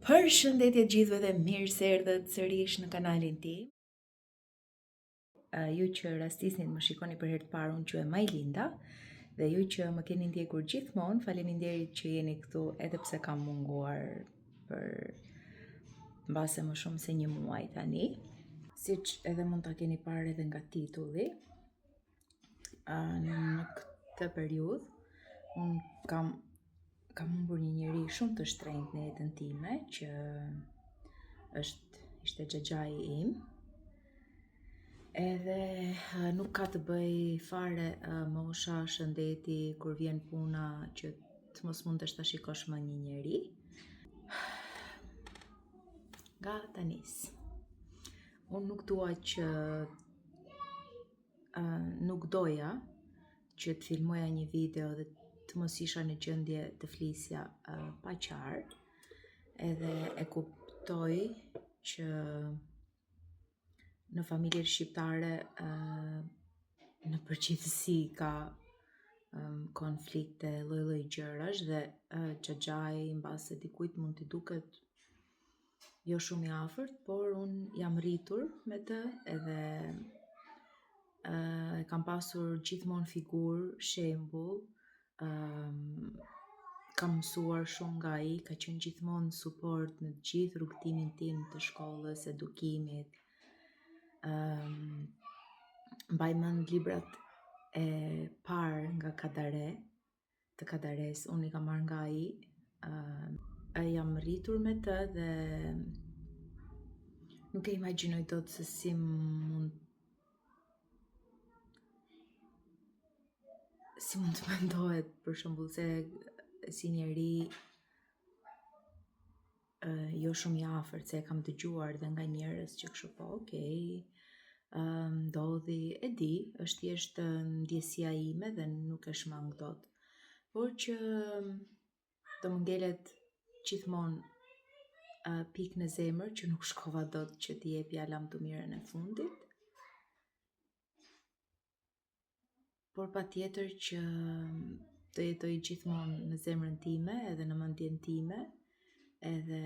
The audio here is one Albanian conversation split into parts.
Përshëndetje gjithëve dhe mirë se erdhët sërish në kanalin tim. Ju që rastisnin më shikoni për herë të parë, unë quhem Majlinda, dhe ju që më keni ndjekur gjithmonë, faleminderit që jeni këtu edhe pse kam munguar për mbase më shumë se 1 muaj tani. Siç edhe mund ta keni parë edhe nga titulli, në këtë periudhë unë kam humbur një njeri shumë të shtrenjtë në jetën time, që ishte xhaxhai im. Edhe nuk ka të bëj fare mosha, shëndeti, kur vjen puna që të mos mundesh ta shikosh më një njeri. Nga ta nis. Unë nuk doja që të filmoja një video dhe të mos isha në gjendje të flisja pa qartë, edhe e kuptoj që në familjet shqiptare në përgjithësi ka konflikte, lloj-lloj gjërash, dhe xhaxhai mbase dikujt mund t'i duket jo shumë i afërt, por unë jam rritur me të edhe kam pasur gjithmonë figurë, shembull, kam mësuar shumë nga ai, ka qenë gjithmonë suport në gjithë rrugtimin tim të shkollës, edukimit. Mbaj mend librat e parë nga Kadare, të Kadares, unë i kam marrë nga ai. Jam rritur me të dhe nuk e imagjinoj dot se si mund të mendohet, për shembull, se si njeri jo shumë i afërt, se e kam dëgjuar dhe nga njerëz që kështu po, okay, ndodhi, e di, është thjesht ndjesia ime dhe nuk e shmang dot. Por që do më ngelet gjithmonë pikë në zemër që nuk shkova dot që t'i jepja lam të mirën e fundit. Por patjetër që do jetoj gjithmonë në zemrën time edhe në mendjen time, edhe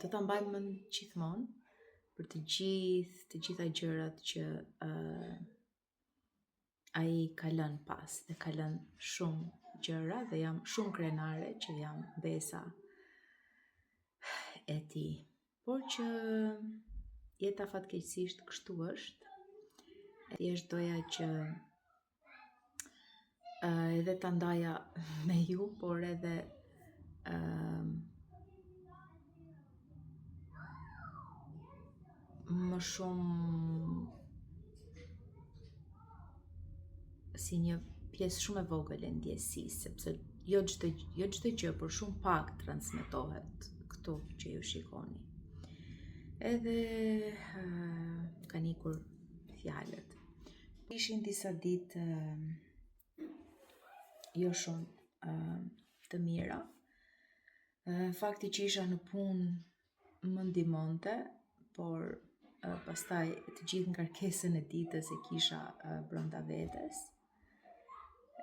do ta mbaj mend gjithmonë për të gjitha gjërat që ai ka lënë pas, dhe ka lënë shumë gjëra, dhe jam shumë krenare që jam besa e tij. Por që jeta fatkeqësisht kështu është. Thjesht doja që edhe ta ndaja me ju, por edhe më shumë si një pjesë shumë e vogël e ndjesisë, sepse jo çdo gjë, por shumë pak transmetohet këtu që ju shikoni. Edhe kanë ikur fjalët. Ishin disa ditë jo shumë të mira. Fakti që isha në punë më ndihmonte, por pastaj të gjithë ngarkesën e ditës e kisha brenda vetes.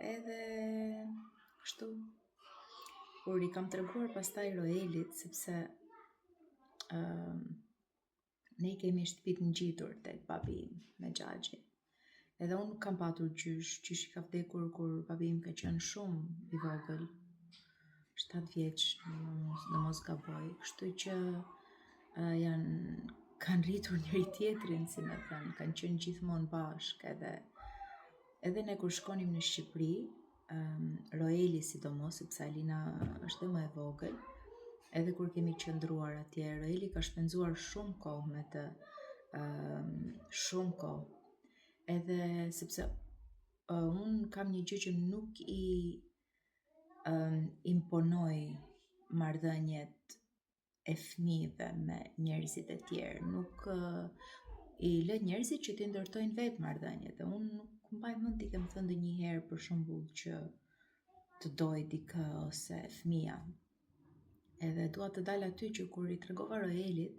Edhe kështu, kur i kam treguar pastaj Roelit, sepse ne kemi shtëpitë ngjitur tek babi im me xhaxhin. Edhe unë nuk kam patur gjysh i ka vdekur kur babi im ka qenë shumë i vogël, 7 vjeç, në mos gaboj, kështu që kanë rritur njëri tjetrin, si me thënë, kanë qenë gjithmonë bashkë, edhe ne kur shkonim në Shqipëri, Roeli sidomos, sepse Alina është dhe më e vogël, edhe kur kemi qëndruar atje, Roeli ka shpenzuar shumë kohë me të, shumë kohë. Edhe sepse unë kam një gjë që nuk i imponoj marrëdhëniet e fëmijëve me njerëzit e tjerë, nuk i lë njerëzit që t'i ndërtojnë vetë marrëdhëniet. Dhe unë nuk mbaj mend t'i kem thënë ndonjëherë për shembull që të doj dikë ose fëmia. Edhe dua të dal aty që kur i tregova Roelit,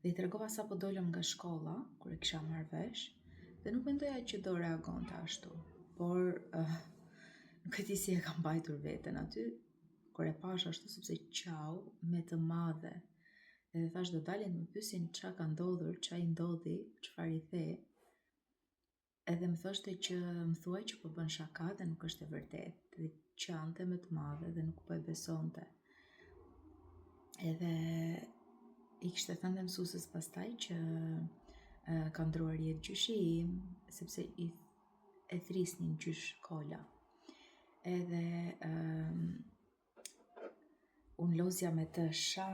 dhe i tregova sapo dolëm nga shkolla, kur e kisha marrë vesh, dhe nuk mendoja që do reagonte ashtu, por nuk e di si e kam mbajtur veten aty. kur e pash ashtu sepse qau me të madhe. Edhe thash do dalin më pyesin ç'a ka ndodhur, ç'a i ndodhi, çfarë i the. Edhe më thoshte që më thuaj që po bën shaka dhe nuk është e vërtetë, dhe qante me të madhe dhe nuk po e besonte. Edhe i kishte thënë dhe mësuesës pastaj që ka ndruar jetë gjyshi im, sepse e thrisnin gjysh kola. Edhe unë lozja me të sha,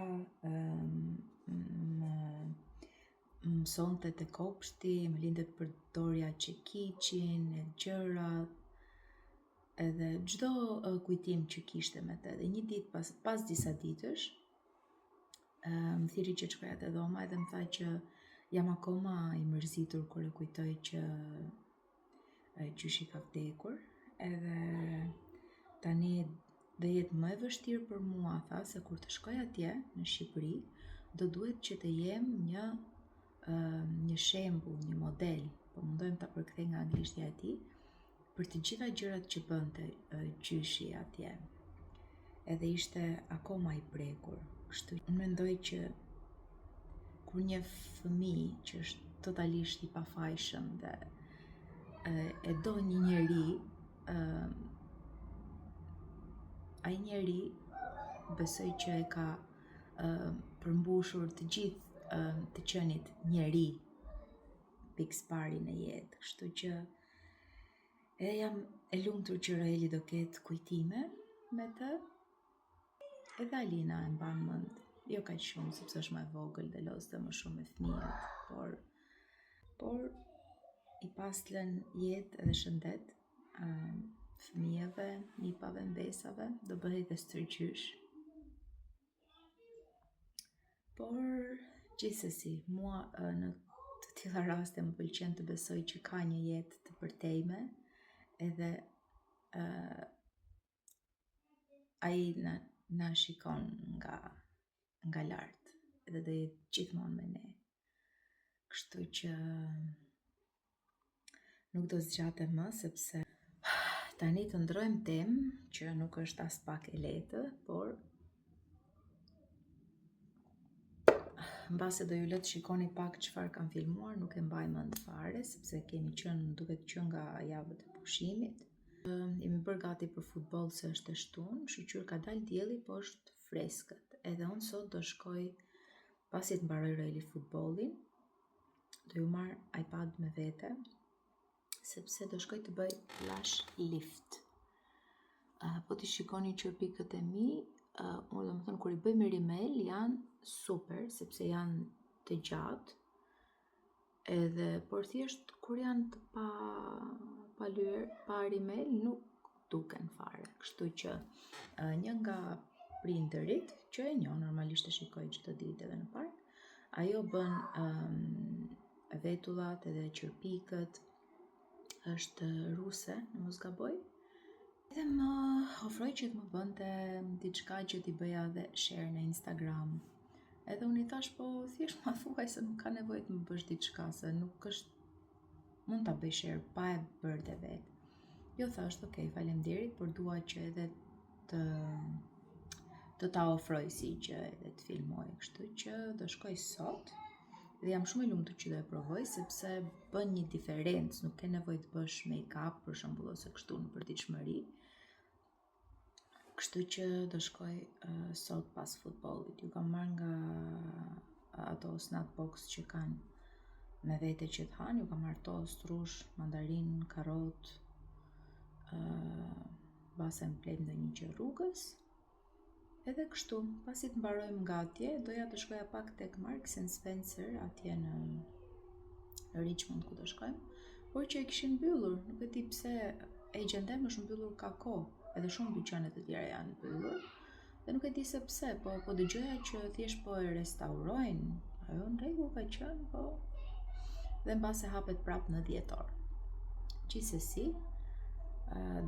më mësonte të kopshti, më lindet përdorja që kiqin, e gjërat, edhe çdo kujtim që kishte me të. Dhe një ditë pas disa ditësh, më thiri që shkoja te dhoma edhe më tha që jam akoma i mërzitur kur e kujtoj që gjyshi ka vdekur, edhe tani do jetë më e vështirë për mua, tha, se kur të shkoj atje në Shqipëri, do duhet që të jem një shembull, një model, po mundohem ta përkthej nga anglishtja e tij, për të gjitha gjërat që bënte gjyshi atje. Edhe ishte akoma i prekur. Kështu unë mendoj që kur një fëmijë që është totalisht i pafajshëm dhe e do një njeri, ai njeri besoj që e ka përmbushur të gjithë të qenit njeri pikëspari në jetë. Kështu që edhe jam e lumtur që Roeli do ketë kujtime me të. Edhe Alina e mban mend, jo kaq shumë sepse është më e vogël dhe lozte më shumë me fëmijët, por i paslën jetë edhe shëndet fëmijëve, nipave, mbesave, do bëhej dhe stërgjysh. Por gjithsesi, mua në të tilla raste më pëlqen të besoj që ka një jetë të përtejme, edhe ai na shikon nga lart, edhe do jetë gjithmonë me ne. Kështu që nuk do zgjatem më, sepse tani të ndrojmë temë që nuk është as pak e lehtë, por mbase do ju lë të shikoni pak çfarë kam filmuar, nuk e mbaj mend fare, sepse kemi qenë duket që nga javët e pushimit. Jemi bërë gati për futboll se është e shtunë, kështu ka dalë dielli, po është freskët. Edhe unë sot do shkoj, pasi të mbaroj Roeli futbollin, do ju marr iPad me vete, sepse do shkoj të bëj lash lift. Po t'i shikoni që pikët e mi, unë do më thënë kur i bëj me rimel janë super, sepse janë të gjatë, edhe por thjesht kur janë të pa lyer, pa rimel, nuk duken fare. Kështu që një nga prindërit, që e njoh normalisht e shikoj çdo ditë edhe në park, ajo bën vetullat edhe qërpikët, është ruse, në mos gaboj, edhe më ofroi që të më bënte diçka që t'i bëja dhe share në Instagram. Edhe unë i thash, po thjesht ma thuaj se nuk ka nevojë të më bësh diçka, se nuk është, mund ta bëj share pa e bërë dhe vetë. Jo, thashtë, okay, faleminderit, por dua që edhe të ta ofroj si gjë edhe të filmoj, kështu që do shkoj sot. Dhe jam shumë e lumtur që do e provoj, sepse bën një diferencë, nuk ke nevojë të bësh make-up për shembull ose kështu në përditshmëri. Kështu që do shkoj sot pas futbollit. Ju kam marrë nga ato snack box që kanë me vete që të hanë, ju kam marrë tost, rush, mandarin, karrot, basa më plet ndonjë gjë rrugës. Edhe kështu, pasi të mbarojmë nga atje, doja të shkoja pak tek Marks & Spencer, atje në Richmond ku do shkojmë, por që e kishin mbyllur, nuk e di pse agjentem është mbyllur ka kohë, edhe shumë dyqane të tjera janë mbyllur, dhe nuk e di se pse, po dëgjoja që thjesht po e restaurojnë, ajo në rregull ka qenë, po dhe mbase hapet prapë në dhjetor. Gjithsesi,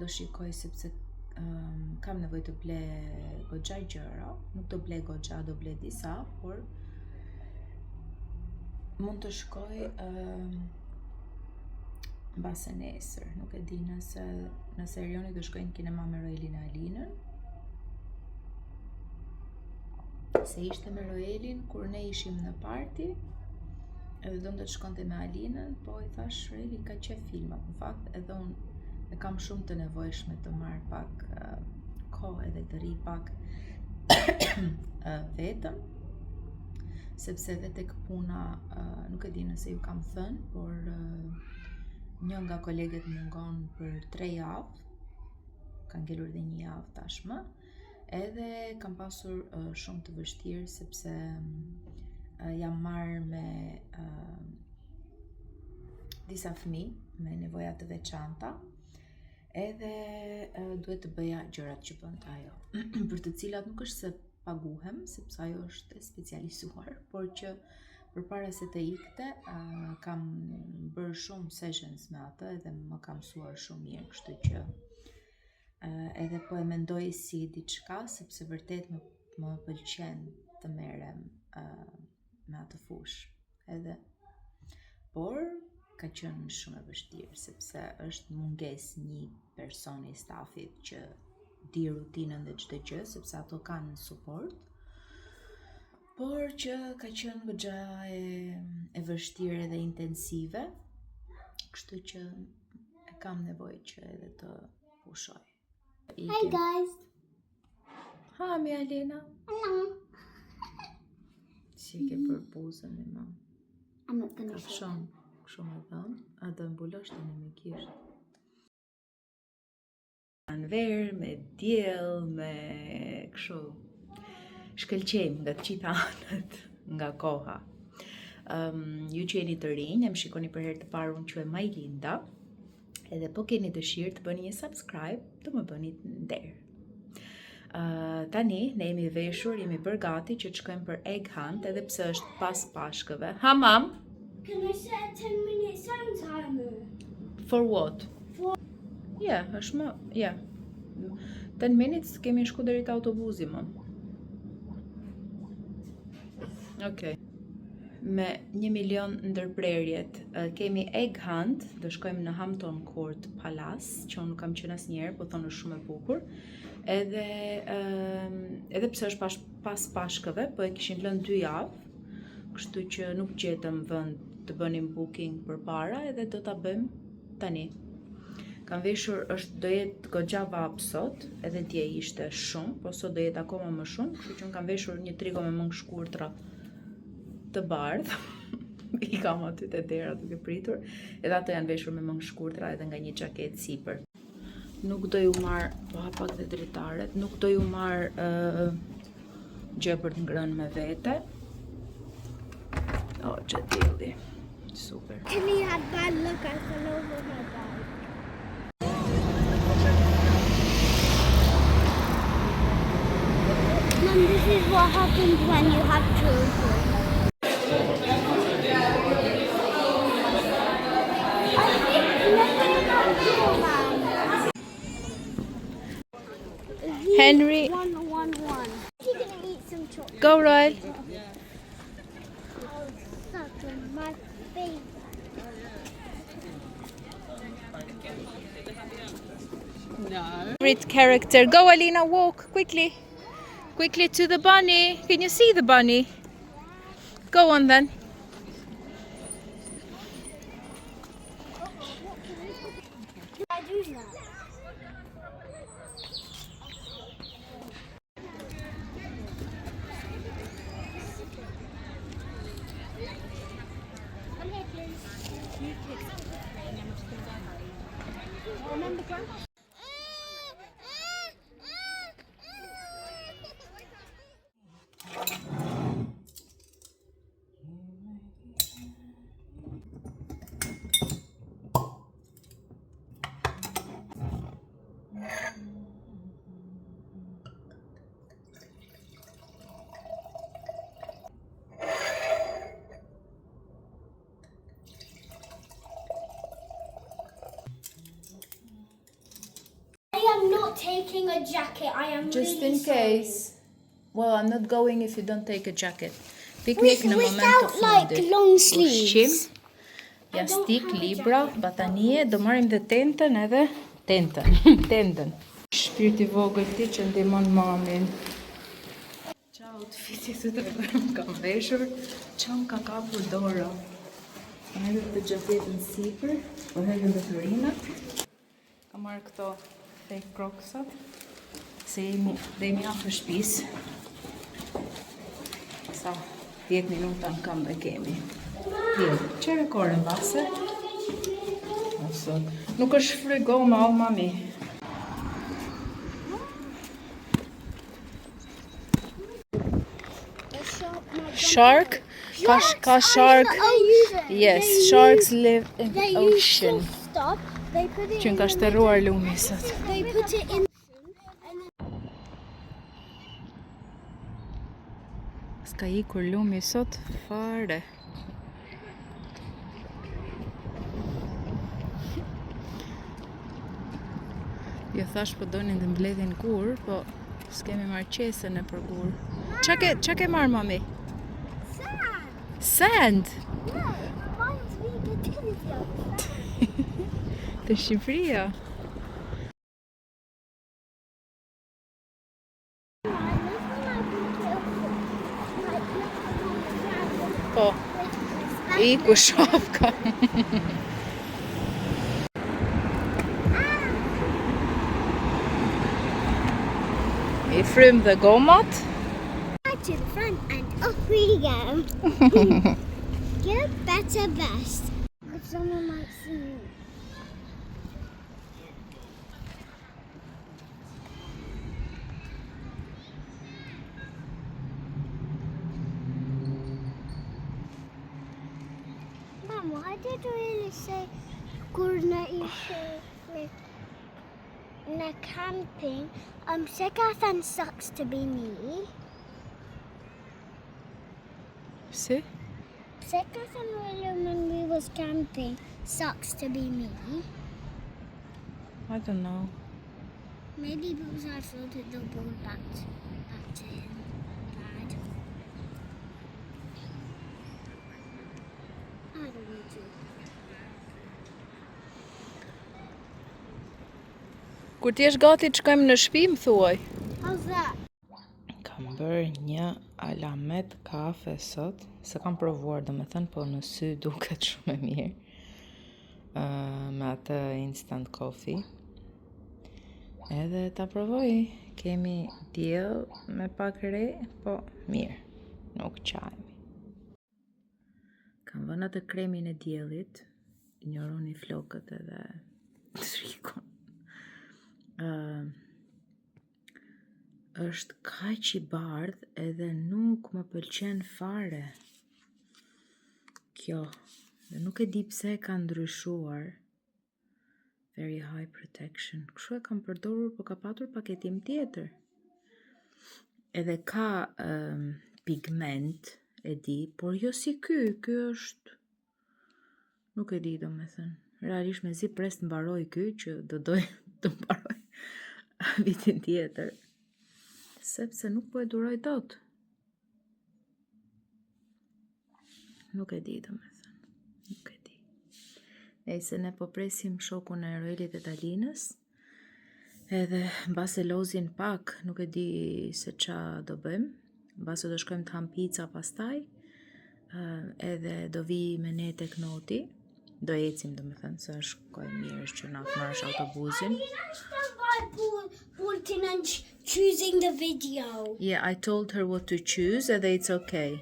do shikoj sepse kam nevojë të ble goxha gjëra, nuk do ble goxha, do ble disa, por mund të shkoj mbase nesër, nuk e di nëse Erioni do shkojnë kinema me Roelin e Alinën, se ishte me Roelin kur ne ishim në party, edhe donte të shkonte me Alinën, po i thash Roeli ka qef filmat, në fakt edhe unë e kam shumë të nevojshme të marr pak kohë edhe të ri pak vetëm, sepse edhe tek puna, nuk e di nëse ju kam thënë, por një nga kolegët mungon për 3 javë, ka ngelur dhe 1 javë tashmë, edhe kam pasur shumë të vështirë sepse jam marrë me disa fëmijë me nevoja të veçanta, edhe duhet të bëja gjërat që bën ajo, për të cilat nuk është se paguhem, sepse ajo është e specializuar, por që përpara se të ikte, kam bërë shumë sessions me atë edhe më ka mësuar shumë mirë, kështu që edhe po e mendoj si diçka, sepse vërtet më pëlqen të merrem me atë fushë. Edhe, por ka qenë shumë e vështirë, sepse është mungesë një personi i stafit që di rutinën dhe çdo gjë, sepse ato kanë suport, por që ka qenë goxha e vështirë dhe intensive, kështu që e kam nevojë që edhe të pushoj. Hi guys. Ha, mi Alena. Hello. Si ke për buzën e ma? I'm not gonna show. Kafshon, shumë e dhëmë, a do mbulosh të në me kishtë. Në verë, me djel, me këshu, shkëlqejmë nga të qita anët, nga koha. Ju që jeni të rinj, e më shikoni për herë të parë, unë që e Majlinda, edhe po keni dëshirë të bëni një subscribe, të më bëni nderë. Tani, ne jemi veshur, jemi bërë gati që të shkojmë për egg hunt, edhe pse është pas pashkëve. Ha, mam? Can I set a 10-minute sound timer? For what? Yeah, është më, yeah. 10 minutes kemi shku deri te autobusi, mam. Okay. Me 1 milion ndërprerjet, kemi egg hunt, do shkojmë në Hampton Court Palace, që unë nuk kam qenë asnjëherë, po thonë është shumë e bukur. Edhe pse është pas pashkëve, po e kishin lënë 2 javë, kështu që nuk gjetëm vend të bënim booking përpara, edhe do ta bëjmë tani. Kam veshur, do jetë goxha vap sot, edhe dje ishte shumë, po sot do jetë akoma më shumë, kështu që unë kam veshur një trigo me mëngë shkurtra të bardhë, i kam aty te dera duke pritur, edhe ato janë veshur me mëngë shkurtra edhe nga një xhaketë sipër. Nuk do ju marr, po hapak dhe dritaret, nuk do ju marr gjë për të ngrënë me vete. Oh, gjatili. Super. Timmy had bad luck, I fell over my bike. Mum, this is what happens when you have children. Henry. 111. You're gonna eat some chocolate. Go, Royal. Such my favorite. Favorite character. Go, Alina, walk quickly. Quickly to the bunny. Can you see the bunny? Go on then. I do that. Remember Grandma? Taking a jacket. I am Just really in case. Well, I'm not going if you don't take a jacket. Picnic në moment të without like fundit. long Ushqim, sleeves. jastik, libra, batanie, do marrim dhe tentën edhe tentën. Tentën. Shpirti vogël ti që ndihmon mamin. Ciao outfiti të tregoj kam veshur, çam ka kapur dora. Kam hedhur të gjaketën sipër, po hedhën dhe të rinat. Kam marrë këto fake crocsat, se jemi afër shtëpisë. Sa 10 minuta në kam dhe kemi. Qere kore në base. Nuk është frigoma, o mami. Shark? Ka shark? Yes, sharks live in the ocean. Stop. They put it Që nga shtëruar lumi sot. They put it in. S'ka ikur lumi sot fare. Jo thash po donin të mbledhin gur, po s'kemi marrë qesën e për gur. Qa ke marrë, mami? Sand. Sand? Yeah, reminds me of the Tunisia. Të Shqipëria. Po, iku shofka. I frym dhe gomat. To the front and off we go. Good, better, best. If someone might see me. Mom, why did you really say Gurna in a camping? Sekathan sucks to be me. Si? Sekathan William when we was camping sucks to be me. I don't know. Maybe because I floated the ball back to him. Dad. I don't need to. Kur t'jesh gati të shkojmë në shtëpi, më thuaj. How's that? Kam bërë një alamet kafe sot, se kam provuar do me thënë, po në sy duket shumë e mirë, me atë instant coffee. Edhe ta provoj, kemi diell me pak re, po mirë, nuk qajmi. Kam vënë atë kremin e diellit, injoroni flokët edhe trikun. Është kaq i bardh edhe nuk më pëlqen fare. Kjo, dhe nuk e di pse e ka ndryshuar. Very high protection. Kështu e kam përdorur, po ka patur paketim tjetër. Edhe ka pigment, e di, por jo si ky është, nuk e di do me thënë. Realisht me zi pres të mbaroj ky, që do doj të mbaroj vitin tjetër. Sepse nuk po e duroj dot. Nuk e di do me thënë. Nuk e di. Ejse ne po presim shokun e Roelit e Talinës. Edhe mbase lozin pak, nuk e di se qa do bëjmë. Mbase do shkojmë të ham pica pastaj. Edhe do vi me ne tek noti. Do ecim do me thënë, se është mirë është që na marrësh autobusin. And choosing the video. Yeah, I told her what to choose, edhe it's okay.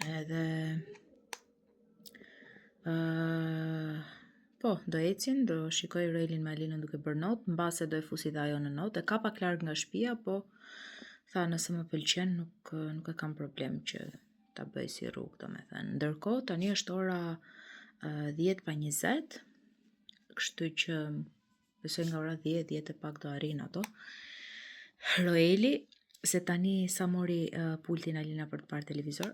Edhe po, do ecim, do shikoj Roelin me Alinën duke bërë not, mbase do e fusi dhe ajo në not, e ka pak larg nga shtëpia, po tha nëse më pëlqen nuk e kam problem që ta bëj si rrugë, do me thënë. Ndërkohë tani është ora 10:20, kështu që besoj nga ora 10 e pak do arrin ato. Roeli, se tani sa mori pultin Alina për të parë televizor,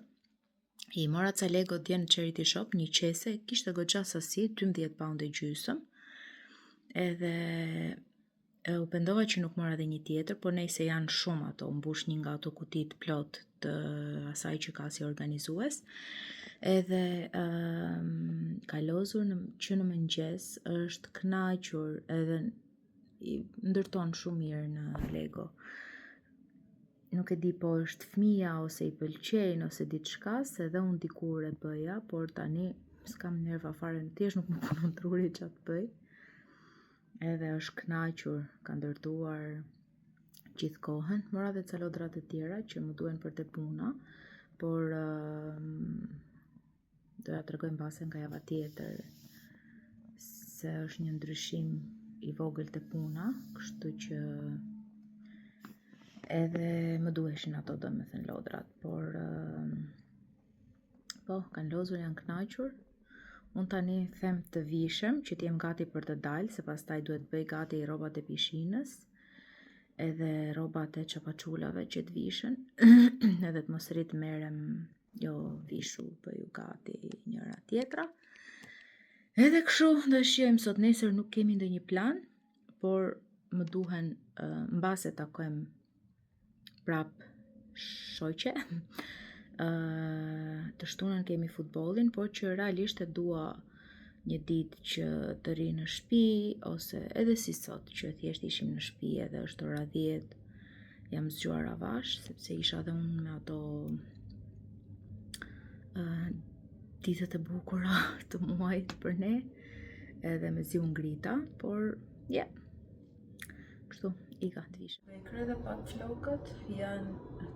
i mora ca Lego dje në Charity Shop, një qese, kishte goxha sasi, 12 pound e gjysëm, edhe u pendova që nuk mora dhe një tjetër, por nejse janë shumë ato, mbush një nga ato kutit plot të asaj që ka si organizues, edhe ka lozur që në mëngjes është kënaqur edhe i ndërton shumë mirë në Lego. nuk e di po është fëmia ose i pëlqejnë ose diçka, se edhe unë dikur e bëja, por tani s'kam nerva fare, në thjesht nuk më punon truri që të bëj. Edhe është kënaqur, ka ndërtuar gjithë kohën, mora dhe ca lodra të tjera që më duhen për të puna, por do ja tregoj mbase nga java tjetër se është një ndryshim i vogël të puna, kështu që edhe më duheshin ato domethënë lodrat, por po, kanë lozur, janë kënaqur. Unë tani them të vishem që t'jem gati për të dalë, se pastaj duhet bëj gati rrobat e pishinës, edhe rrobat e çapaçulave që të vishen, edhe të mos rrit merrem jo vishu, bëju gati njëra tjetra. Edhe kështu do shijojmë sot, nesër nuk kemi ndonjë plan, por më duhen mbase takojmë prap shoqe. Të shtunën kemi futbollin, por që realisht e dua një ditë që të ri në shtëpi, ose edhe si sot që thjesht ishim në shtëpi edhe është ora 10, jam zgjuar avash, sepse isha dhe unë me ato ditët e bukura të muajit për ne, edhe me zi unë grita, por kështu, i gatë vishë. Me kre dhe pak flokët janë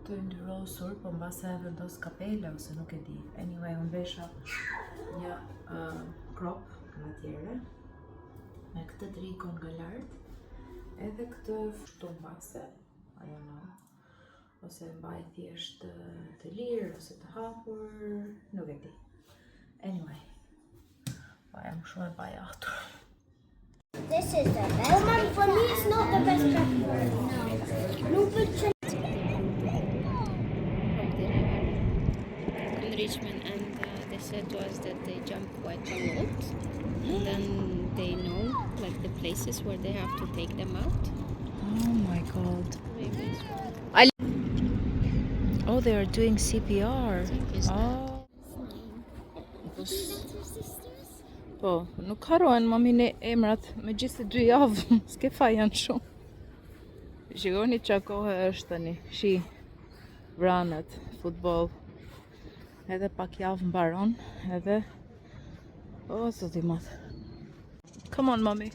të ndyrosur, po mbase e vendos kapele ose nuk e di. Anyway, unë vesha një crop nga tjere, me këtë trikon nga lartë, edhe këtë fshtu mbase, ajo në, ose mbaj thjesht të lirë, ose të hapur, nuk e di. Anyway, pa jam shumë e bajatur. This is the best. Oh, Mom, for me it's not the best pepperoni. No, but Richmond, and they said to us that they jump quite a lot, and then they know like the places where they have to take them out. Oh my god. Maybe it's Oh, they are doing CPR. it's Oh. Po, nuk harohen mamin e emrat, me gjithë 2 javë, s'ke fa janë shumë. Shikoni qa kohë është tani, shi, vranet, futboll, edhe pak javë mbaron, edhe, zoti madh. Come on, mami.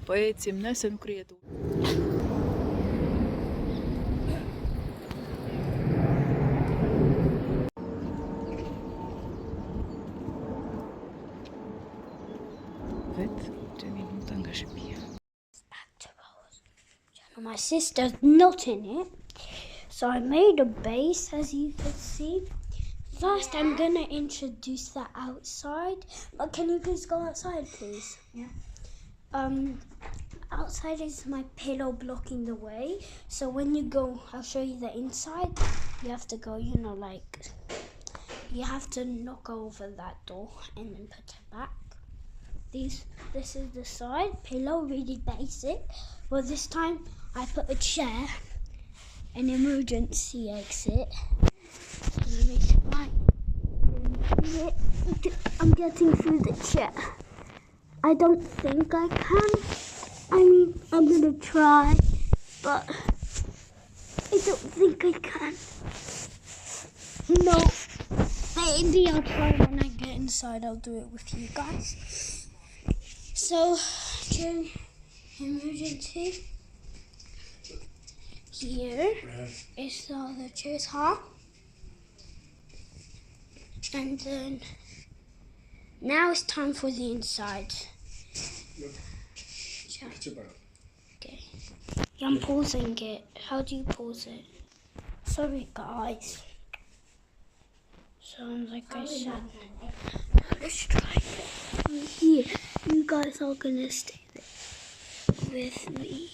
Po ecim, nëse nuk rjetu. Vet, 2 minuta nga shtëpia. my sister's not in it. So I made a base, as you can see. First, I'm gonna introduce that outside. But can you please go outside, please? Yeah. Outside is my pillow blocking the way. So when you go, I'll show you the inside. You have to go, you know, like, you have to knock over that door and then put it back. This is the side pillow, really basic. Well, this time I put a chair, an emergency exit. Let me try. I'm getting through the chair. I don't think I can. I mean, I'm gonna try, but I don't think I can. No, maybe I'll try when I get inside. I'll do it with you guys. So, during emergency, here is all the chairs, huh? And then now it's time for the inside. Okay. Yeah, I'm pausing it. How do you pause it? Sorry, guys. So, like I said, let's try it. Here, you guys are gonna stay with me.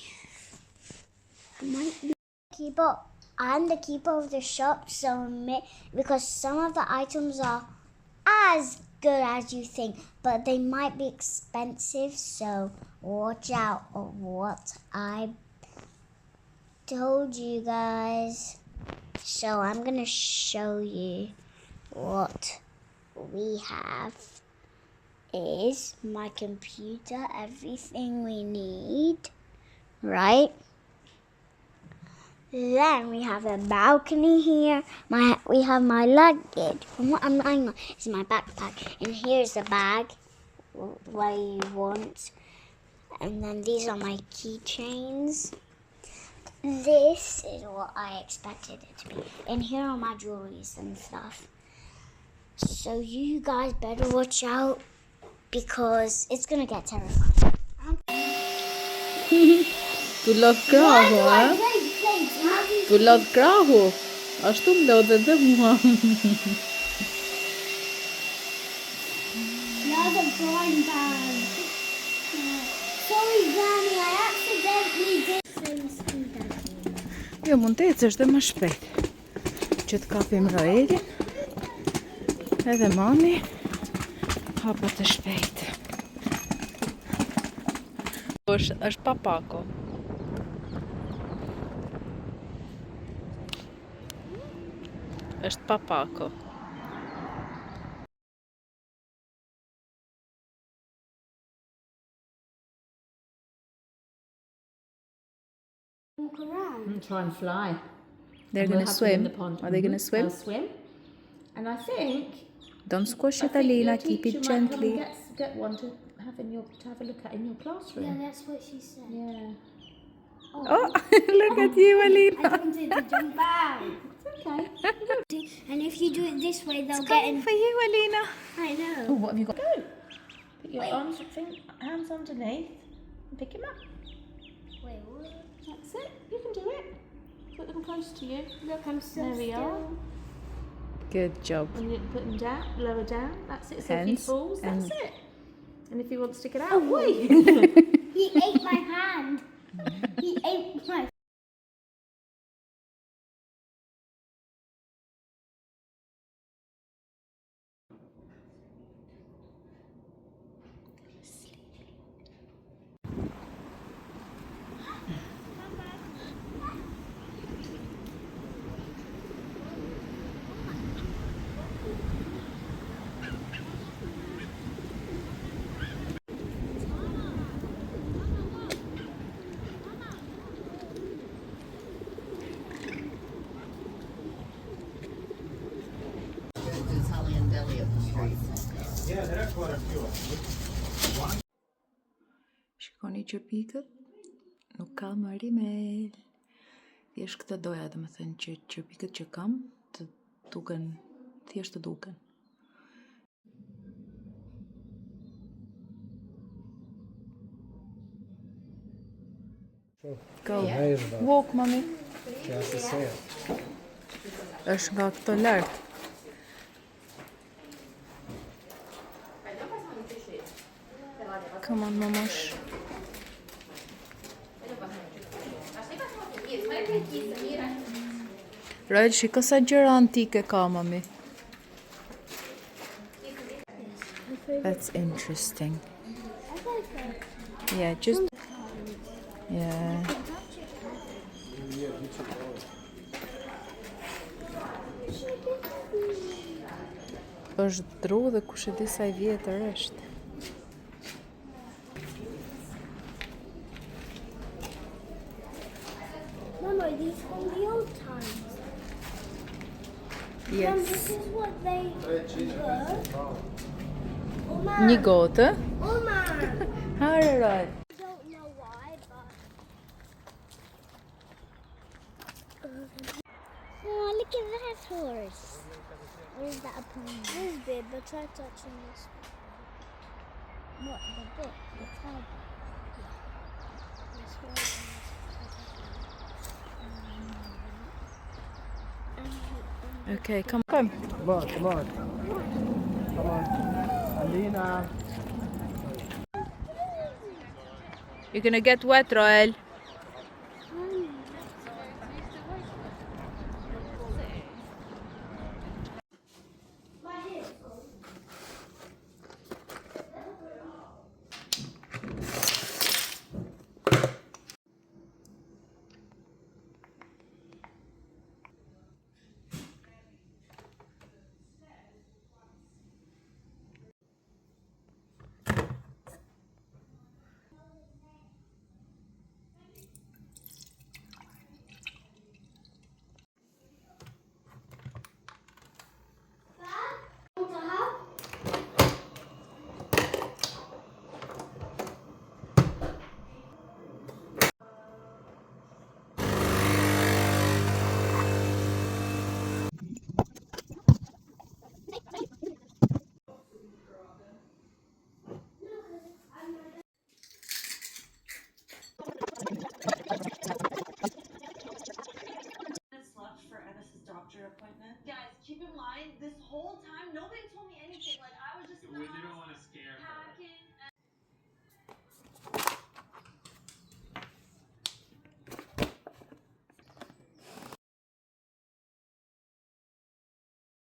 I might be keeper. I'm the keeper of the shop, so because some of the items are as good as you think, but they might be expensive, so watch out of what I told you guys. So I'm gonna show you what we have. Is my computer, everything we need, right? Then we have a balcony here. We have my luggage. And what I'm lying on is my backpack. And here's the bag, what you want. And then these are my keychains. This is what I expected it to be. And here are my jewelries and stuff. So you guys better watch out because it's gonna get terrifying. Tu lodh krahu, a? Tu lodh krahu? Ashtu më lodhe dhe mua. Another blind bag. Sorry, Granny, I accidentally did things to that. Jo, mund të ecësh dhe më shpejt. Që të kapim Roelin. Edhe mami hapa të shpejt. Është papako. Është papako. Walk around. And try and fly. They're And we'll gonna have them in swim. the pond. Are they gonna Mhm. swim? They'll swim. And I think Don't squish it, your Alina. Keep teacher it might come and gently. get one to have a look at in your classroom. Yeah, that's what she said. Yeah. Oh, look at you, I Alina. wanted to jump out. Okay. And if you do it this way, they'll get Coming in. for you, Alina. I know. Oh, what have you got? Go. Put your hands underneath and pick him up. Wait, what? That's it. You can do it. Put them close to you. Look, I'm so There we still. are. Good job. And you put them down, lower down. That's it. So if he Hands falls, that's and- it. And if he wants to get out, wait. He ate my hand. He ate my. Shikoni që pikët nuk ka më rimel. Thjesht këtë doja, dhe më thënë që pikët që kam të duken, thjesht të duken. Go. Walk, mami. Është nga këto lart. Come on, mamosh. Roel, shiko sa gjëra antike ka, mami. That's interesting. Yeah, just... Yeah. Është dru dhe kush e di sa i vjetër është. Mama, are these from the old times? Mom, Yes. this is what they were. Oma, Një gotë. Oma. Hare, Roel. I don't know why, but. Oh, look at that horse. Or is that a pony? This bit, but try touching this one. What, the bit? The tail bit? Yeah. This one. Okay, come on. Come on, come on. Come on. Alina. You're gonna get wet, Roel.